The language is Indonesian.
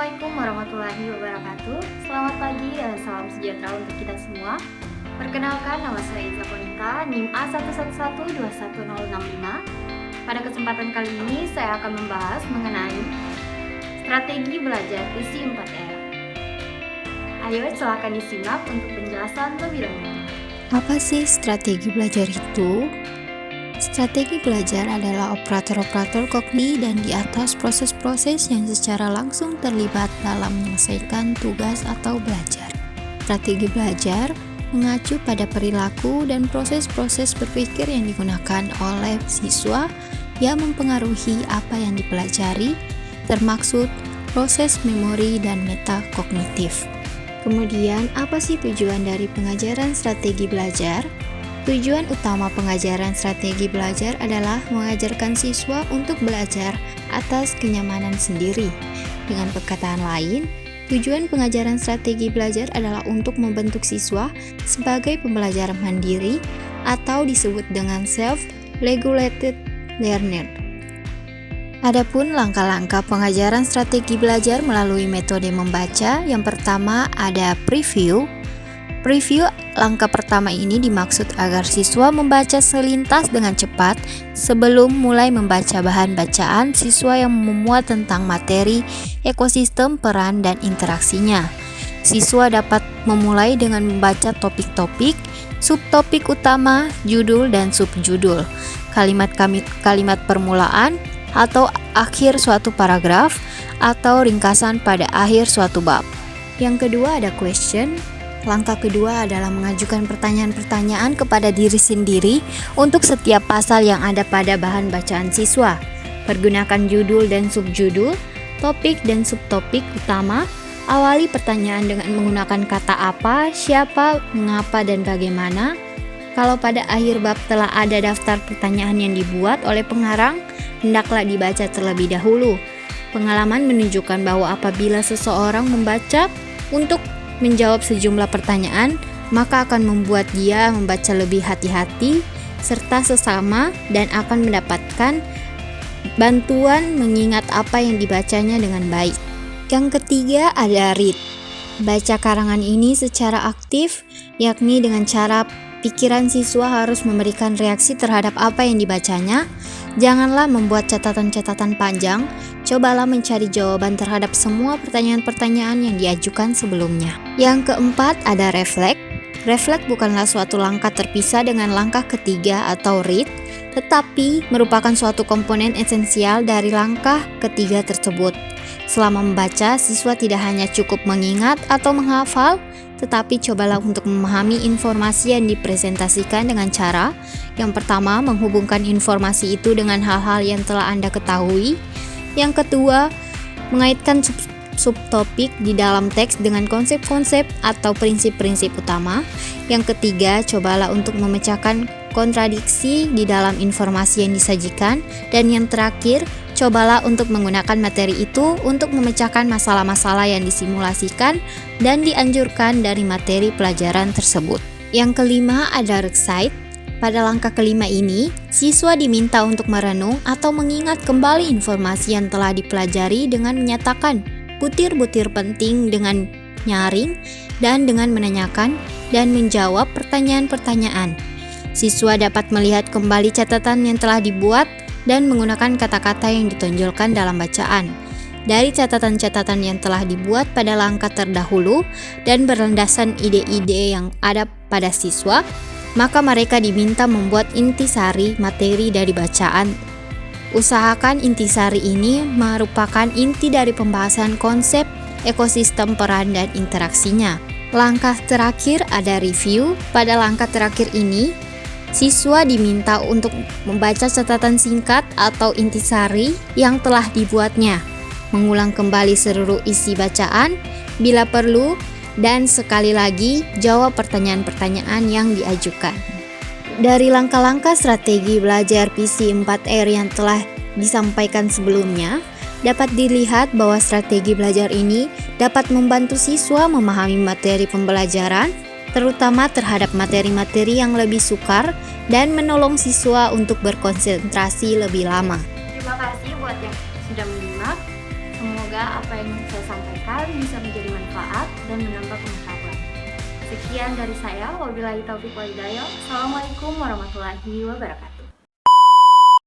Assalamualaikum warahmatullahi wabarakatuh. Selamat pagi dan salam sejahtera untuk kita semua. Perkenalkan, nama saya Iza Konita, NIM A111211065. Pada kesempatan kali ini saya akan membahas mengenai strategi belajar visi 4R. Ayo silakan disimak untuk penjelasan lebih lanjut. Apa sih strategi belajar itu? Strategi belajar adalah operator-operator kogni dan di atas proses-proses yang secara langsung terlibat dalam menyelesaikan tugas atau belajar. Strategi belajar mengacu pada perilaku dan proses-proses berpikir yang digunakan oleh siswa yang mempengaruhi apa yang dipelajari, termaksud proses memori dan metakognitif. Kemudian, apa sih tujuan dari pengajaran strategi belajar? Tujuan utama pengajaran strategi belajar adalah mengajarkan siswa untuk belajar atas kenyamanan sendiri. Dengan perkataan lain, tujuan pengajaran strategi belajar adalah untuk membentuk siswa sebagai pembelajar mandiri atau disebut dengan self-regulated learner. Adapun langkah-langkah pengajaran strategi belajar melalui metode membaca, yang pertama ada preview. Preview langkah pertama ini dimaksud agar siswa membaca selintas dengan cepat sebelum mulai membaca bahan bacaan siswa yang memuat tentang materi, ekosistem, peran, dan interaksinya. Siswa dapat memulai dengan membaca topik-topik, subtopik utama, judul, dan subjudul, kalimat permulaan, atau akhir suatu paragraf, atau ringkasan pada akhir suatu bab. Yang kedua ada question. Langkah kedua adalah mengajukan pertanyaan-pertanyaan kepada diri sendiri untuk setiap pasal yang ada pada bahan bacaan siswa. Pergunakan judul dan subjudul, topik dan subtopik utama. Awali pertanyaan dengan menggunakan kata apa, siapa, mengapa, dan bagaimana. Kalau pada akhir bab telah ada daftar pertanyaan yang dibuat oleh pengarang, hendaklah dibaca terlebih dahulu. Pengalaman menunjukkan bahwa apabila seseorang membaca untuk menjawab sejumlah pertanyaan, maka akan membuat dia membaca lebih hati-hati serta sesama dan akan mendapatkan bantuan mengingat apa yang dibacanya dengan baik. Yang ketiga ada read. Baca karangan ini secara aktif, yakni dengan cara pikiran siswa harus memberikan reaksi terhadap apa yang dibacanya. Janganlah membuat catatan-catatan panjang, cobalah mencari jawaban terhadap semua pertanyaan-pertanyaan yang diajukan sebelumnya. Yang keempat ada reflect. Reflect bukanlah suatu langkah terpisah dengan langkah ketiga atau read, tetapi merupakan suatu komponen esensial dari langkah ketiga tersebut. Selama membaca, siswa tidak hanya cukup mengingat atau menghafal, tetapi cobalah untuk memahami informasi yang dipresentasikan dengan cara yang pertama, menghubungkan informasi itu dengan hal-hal yang telah Anda ketahui. Yang kedua, mengaitkan subtopik di dalam teks dengan konsep-konsep atau prinsip-prinsip utama. Yang ketiga, cobalah untuk memecahkan kontradiksi di dalam informasi yang disajikan. Dan yang terakhir, cobalah untuk menggunakan materi itu untuk memecahkan masalah-masalah yang disimulasikan dan dianjurkan dari materi pelajaran tersebut. Yang kelima ada recite. Pada langkah kelima ini, siswa diminta untuk merenung atau mengingat kembali informasi yang telah dipelajari dengan menyatakan butir-butir penting dengan nyaring dan dengan menanyakan dan menjawab pertanyaan-pertanyaan. Siswa dapat melihat kembali catatan yang telah dibuat dan menggunakan kata-kata yang ditonjolkan dalam bacaan. Dari catatan-catatan yang telah dibuat pada langkah terdahulu dan berlandasan ide-ide yang ada pada siswa, maka mereka diminta membuat intisari materi dari bacaan. Usahakan intisari ini merupakan inti dari pembahasan konsep, ekosistem, peran, dan interaksinya. Langkah terakhir ada review. Pada langkah terakhir ini, siswa diminta untuk membaca catatan singkat atau intisari yang telah dibuatnya, mengulang kembali seluruh isi bacaan bila perlu, dan sekali lagi jawab pertanyaan-pertanyaan yang diajukan. Dari langkah-langkah strategi belajar visi 4R yang telah disampaikan sebelumnya, dapat dilihat bahwa strategi belajar ini dapat membantu siswa memahami materi pembelajaran, terutama terhadap materi-materi yang lebih sukar, dan menolong siswa untuk berkonsentrasi lebih lama. Terima kasih buat yang sudah menyimak. Semoga Semoga apa yang saya sampaikan bisa menjadi manfaat dan menambah pengetahuan. Sekian dari saya, wabillahi taufiq wal hidayah. Assalamualaikum warahmatullahi wabarakatuh.